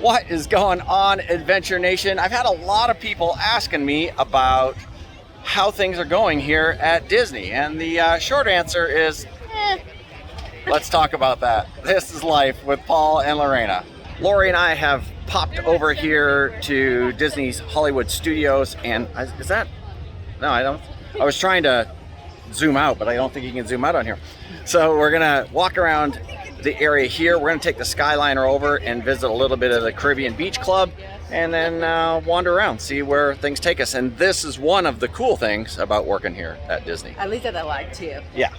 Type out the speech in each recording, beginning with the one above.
What is going on, Adventure Nation? I've had a lot of people asking me about how things are going here at Disney, and the short answer is, let's talk about that. This is life with Paul and Lorena. Lori and I have popped over here to Disney's Hollywood Studios, and is that? No, I don't. I was trying to zoom out, but I don't think you can zoom out on here. So we're gonna walk around the area here. We're gonna take the Skyliner over and visit a little bit of the Caribbean Beach Club, and then wander around, see where things take us. And this is one of the cool things about working here at Disney. At least that I like too. Yeah.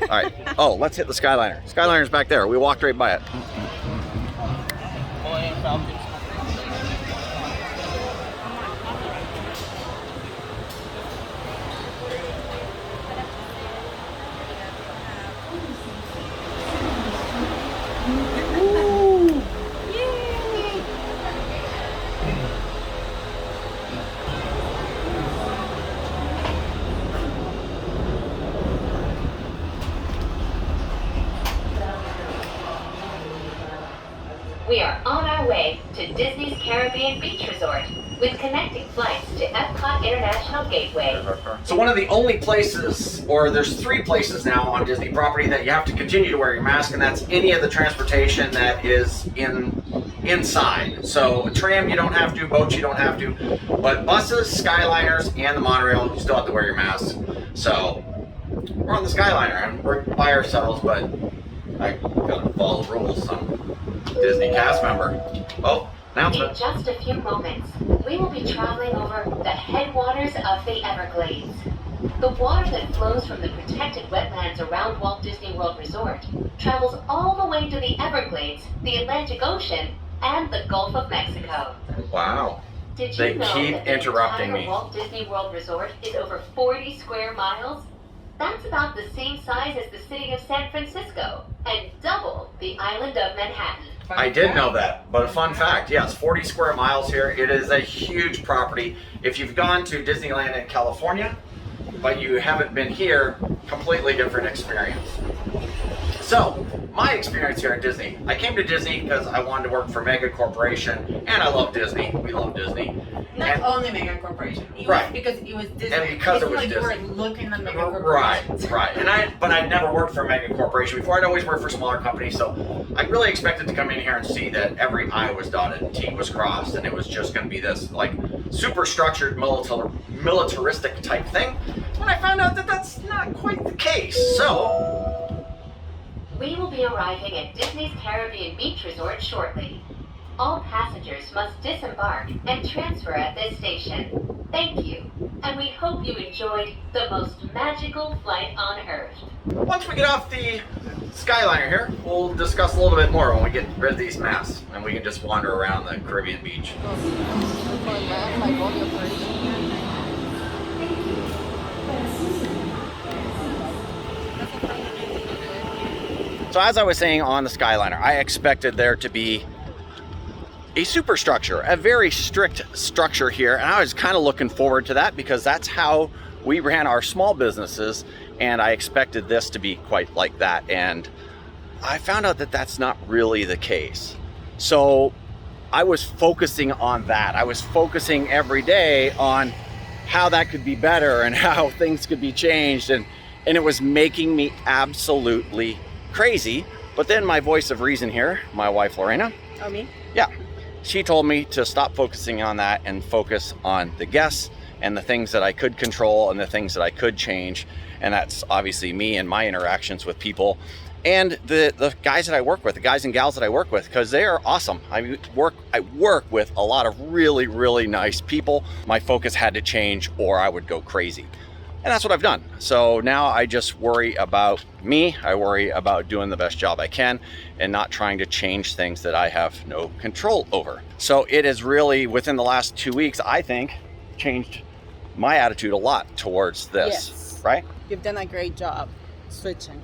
All right. Oh, let's hit the Skyliner. Skyliner's back there. We walked right by it. We are on our way to Disney's Caribbean Beach Resort with connecting flights to Epcot International Gateway. So one of the only places, or there's 3 places now on Disney property that you have to continue to wear your mask, and that's any of the transportation that is inside. So a tram you don't have to, boats you don't have to, but buses, Skyliners, and the monorail you still have to wear your mask. So we're on the Skyliner and we're by ourselves, but I gotta follow the rules. Disney cast member. Oh, announcement. In just a few moments, we will be traveling over the headwaters of the Everglades. The water that flows from the protected wetlands around Walt Disney World Resort travels all the way to the Everglades, the Atlantic Ocean, and the Gulf of Mexico. Wow. Did you They know keep that the interrupting entire me. Walt Disney World Resort is over 40 square miles? That's about the same size as the city of San Francisco and double the island of Manhattan. I did know that, but a fun fact, yes, 40 square miles here. It is a huge property. If you've gone to Disneyland in California, but you haven't been here, completely different experience. So, my experience here at Disney, I came to Disney because I wanted to work for Mega Corporation, and I love Disney. We love Disney. Not only Mega Corporation. It Right. was because it was Disney. And because it was like Disney. You were looking at Mega Right, Corporation. right. But I'd never worked for a Mega Corporation before. I'd always worked for smaller companies, so I really expected to come in here and see that every I was dotted and T was crossed, and it was just going to be this like super structured militaristic type thing. And I found out that that's not quite the case. So We will be arriving at Disney's Caribbean Beach Resort shortly. All passengers must disembark and transfer at this station. Thank you, and we hope you enjoyed the most magical flight on Earth. once we get off the Skyliner here, we'll discuss a little bit more when we get rid of these masks, and we can just wander around the Caribbean beach. So as I was saying on the Skyliner, I expected there to be a superstructure, a very strict structure here, and I was kind of looking forward to that because that's how we ran our small businesses, and I expected this to be quite like that, and I found out that that's not really the case. So I was focusing on that. I was focusing every day on how that could be better and how things could be changed, and it was making me absolutely crazy. But then my voice of reason here, my wife Lorena, Oh, me? yeah, she told me to stop focusing on that and focus on the guests and the things that I could control and the things that I could change. And that's obviously me and my interactions with people and the guys that I work with, the guys and gals that I work with, because they are awesome. I work with a lot of really, really nice people. My focus had to change or I would go crazy. And that's what I've done. So now I just worry about me. I worry about doing the best job I can and not trying to change things that I have no control over. So it has really, within the last 2 weeks, I think, changed my attitude a lot towards this, Yes. right? You've done a great job switching.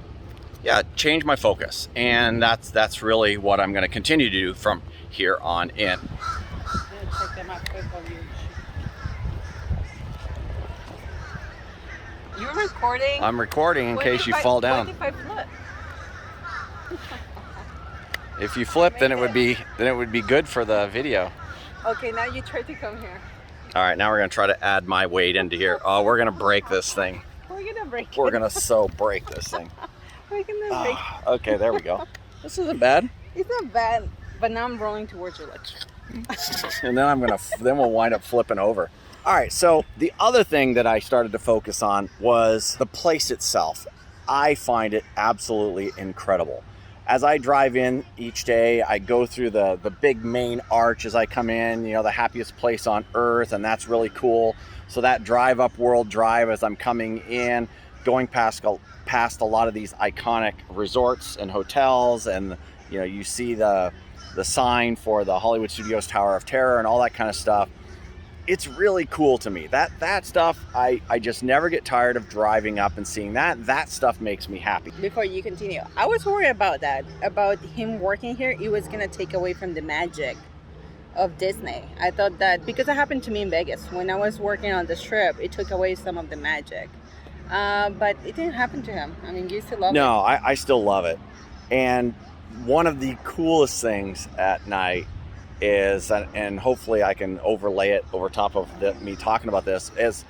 Yeah, change my focus. And that's really what I'm gonna continue to do from here on in. Check them out for you. You're recording? I'm recording in What case if you I- fall down. What if I flip? If you flip, then it would be good for the video. Okay, now you try to come here. All right, now we're gonna try to add my weight into here. Oh, we're gonna break this thing. We're gonna break it. We're gonna so break this thing. We're gonna break it. Okay, there we go. This isn't bad. It's not bad, but now I'm rolling towards you like. And then then we'll wind up flipping over. All right, so the other thing that I started to focus on was the place itself. I find it absolutely incredible. As I drive in each day, I go through the big main arch as I come in, you know, the happiest place on earth, and that's really cool. So that drive up World Drive as I'm coming in, going past a lot of these iconic resorts and hotels, and you know, you see the sign for the Hollywood Studios Tower of Terror and all that kind of stuff. It's really cool to me. That stuff, I just never get tired of driving up and seeing that. That stuff makes me happy. Before you continue, I was worried about that, about him working here. It was gonna take away from the magic of Disney. I thought that, because it happened to me in Vegas when I was working on the Strip, it took away some of the magic. But it didn't happen to him. I mean, you still love it. No, I still love it. And one of the coolest things at night is, and hopefully I can overlay it over top of me talking about this, is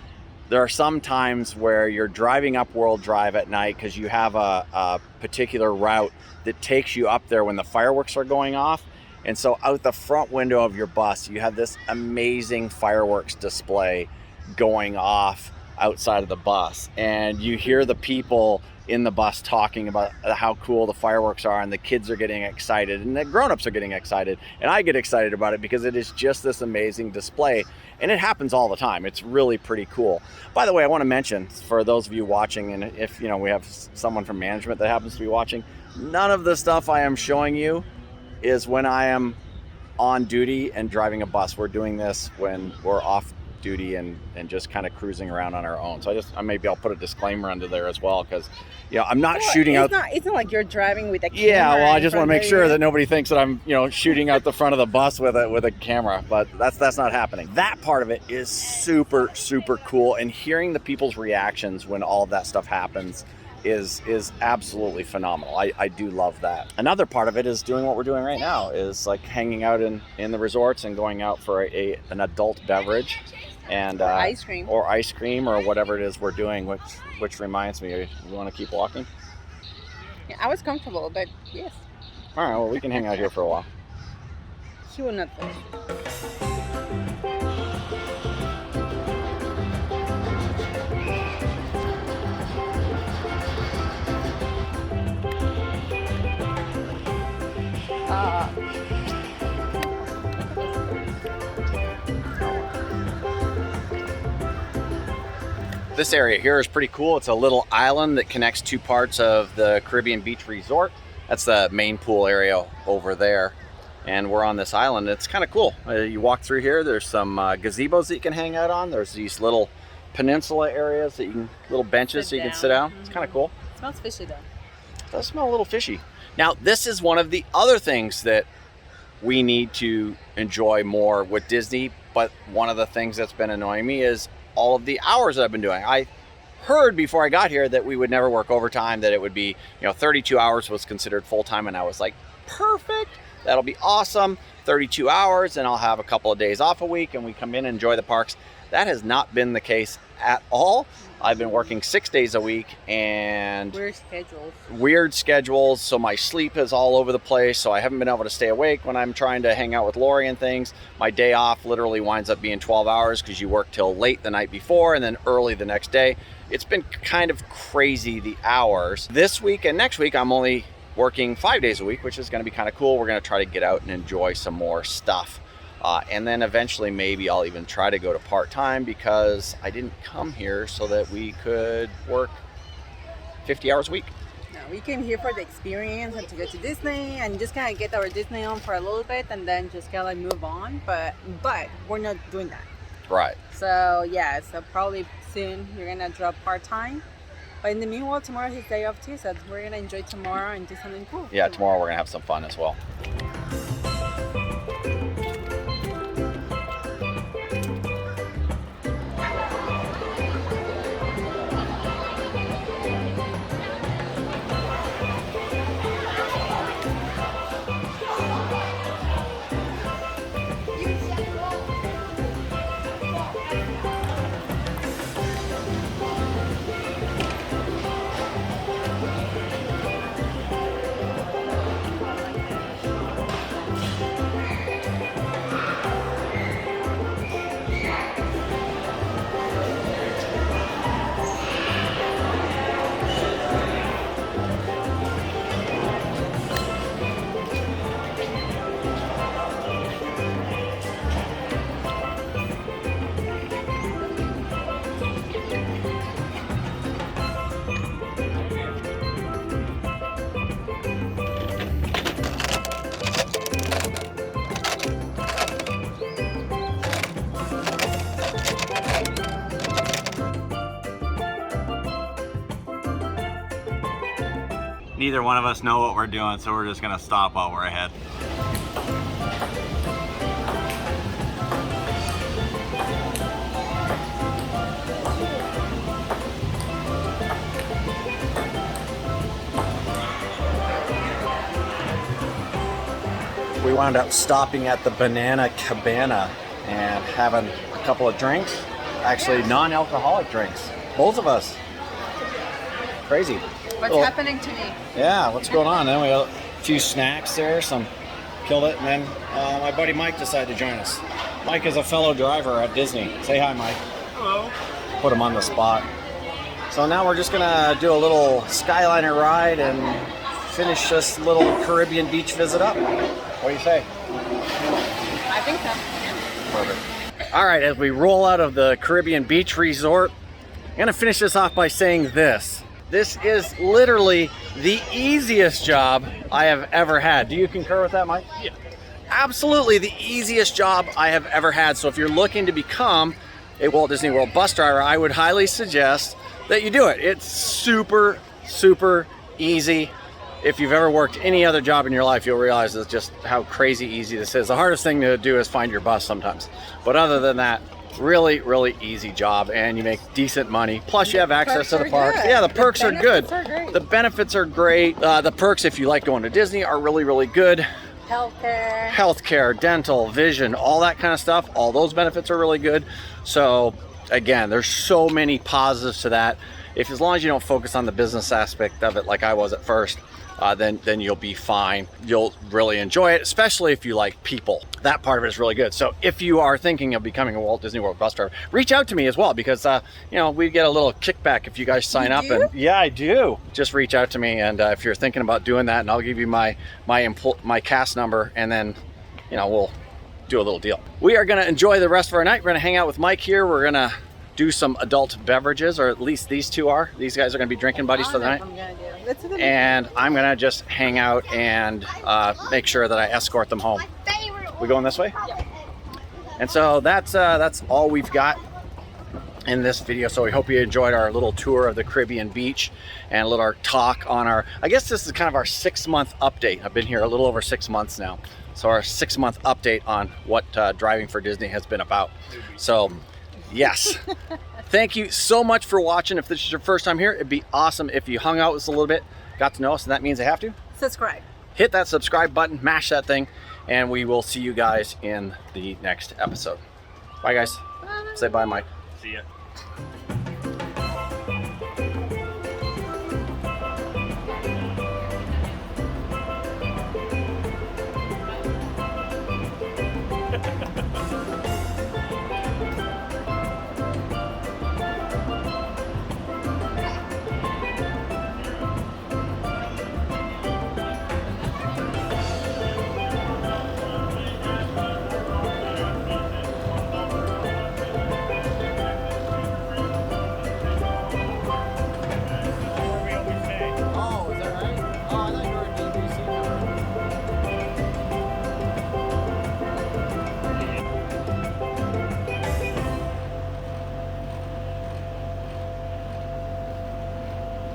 there are some times where you're driving up World Drive at night because you have a particular route that takes you up there when the fireworks are going off. And so out the front window of your bus, you have this amazing fireworks display going off outside of the bus. And you hear the people in the bus talking about how cool the fireworks are, and the kids are getting excited, and the grown-ups are getting excited, and I get excited about it because it is just this amazing display, and it happens all the time. It's really pretty cool. By the way, I want to mention, for those of you watching, and if you know we have someone from management that happens to be watching, none of the stuff I am showing you is when I am on duty and driving a bus. We're doing this when we're off duty and just kind of cruising around on our own. So maybe I'll put a disclaimer under there as well, because you know, I'm not shooting out. It's not like you're driving with a camera. Yeah, well, I just want to make sure that nobody thinks that I'm, you know, shooting out the front of the bus with a camera, but that's not happening. That part of it is super cool, and hearing the people's reactions when all of that stuff happens is absolutely phenomenal. I do love that. Another part of it is doing what we're doing right now, is like hanging out in the resorts and going out for an adult beverage, and or ice cream or whatever it is we're doing, which reminds me, you want to keep walking? Yeah, I was comfortable, but yes. All right, well, we can hang out here for a while. He will not finish. This area here is pretty cool. It's a little island that connects two parts of the Caribbean Beach Resort. That's the main pool area over there. And we're on this island. It's kind of cool. You walk through here, there's some gazebos that you can hang out on. There's these little peninsula areas that you can, little benches so you can sit down. Mm-hmm. It's kind of cool. It smells fishy though. It does smell a little fishy. Now, this is one of the other things that we need to enjoy more with Disney, but one of the things that's been annoying me is all of the hours that I've been doing. I heard before I got here that we would never work overtime, that it would be, 32 hours was considered full-time, and I was like, perfect, that'll be awesome, 32 hours, and I'll have a couple of days off a week, and we come in and enjoy the parks. That has not been the case at all. I've been working 6 days a week, and weird schedules, so my sleep is all over the place, so I haven't been able to stay awake when I'm trying to hang out with Lori and things. My day off literally winds up being 12 hours because you work till late the night before and then early the next day. It's been kind of crazy, the hours. This week and next week, I'm only working 5 days a week, which is going to be kind of cool. We're going to try to get out and enjoy some more stuff. And then eventually maybe I'll even try to go to part-time, because I didn't come here so that we could work 50 hours a week. No, we came here for the experience and to go to Disney and just kind of get our Disney on for a little bit and then just kind of like move on. But we're not doing that. Right. So yeah, so probably soon you're going to drop part-time. But in the meanwhile, tomorrow is his day off too, so we're going to enjoy tomorrow and do something cool. Yeah, tomorrow we're going to have some fun as well. neither one of us know what we're doing, so we're just gonna stop while we're ahead. We wound up stopping at the Banana Cabana and having a couple of drinks, actually non-alcoholic drinks, both of us. Crazy. What's happening to me? Yeah, what's going on? Then we had a few snacks there, killed it, and then my buddy Mike decided to join us. Mike is a fellow driver at Disney. Say hi, Mike. Hello. Put him on the spot. So now we're just gonna do a little Skyliner ride and finish this little Caribbean beach visit up. What do you say? I think so. Perfect. All right, as we roll out of the Caribbean beach resort, I'm gonna finish this off by saying this. This is literally the easiest job I have ever had. Do you concur with that, Mike? Yeah. Absolutely the easiest job I have ever had. So if you're looking to become a Walt Disney World bus driver, I would highly suggest that you do it. It's super, super easy. If you've ever worked any other job in your life, you'll realize just how crazy easy this is. The hardest thing to do is find your bus sometimes. But other than that, really, really easy job, and you make decent money. Plus you have access to the parks. Yeah, the perks are good. The benefits are great. The perks, if you like going to Disney, are really, really good. Healthcare, dental, vision, all that kind of stuff. All those benefits are really good. So again, there's so many positives to that. As long as you don't focus on the business aspect of it like I was at first, then you'll be fine. You'll really enjoy it, especially if you like people. That part of it is really good. So if you are thinking of becoming a Walt Disney World bus driver, reach out to me as well, because we get a little kickback if you guys sign up. And yeah, I do. Just reach out to me, and if you're thinking about doing that, and I'll give you my cast number, and then we'll do a little deal. We are going to enjoy the rest of our night. We're going to hang out with Mike here. We're going to do some adult beverages, or at least these two are. These guys are going to be drinking buddies for the night. And I'm going to just hang out and make sure that I escort them home. We going this way? Yeah. And so that's all we've got in this video. So we hope you enjoyed our little tour of the Caribbean beach and a little talk on I guess this is kind of our 6-month update. I've been here a little over 6 months now. So our 6-month update on what driving for Disney has been about. So yes. Thank you so much for watching. If this is your first time here, it'd be awesome if you hung out with us a little bit, got to know us, and that means I have to subscribe. Hit that subscribe button, mash that thing, and we will see you guys in the next episode. Bye, guys. Bye. Say bye, Mike. See ya.